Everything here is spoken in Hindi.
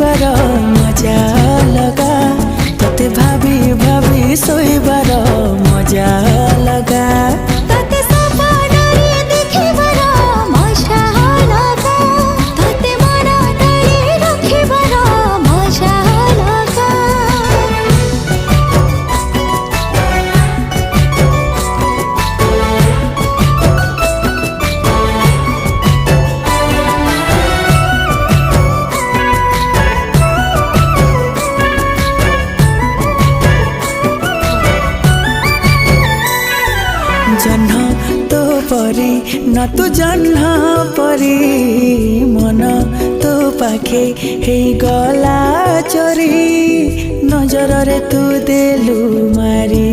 देखिबार मजा लगा तोते भाभी भाभी सोईबार मजा लगा तोते सपनारे देखिबार मजा लगा तोते मन तले रखिबार मजा लगा जह्न तो परी न तू जह्न परी मन तो पाखे हे गला चोरी नजर रे तू देलु मारी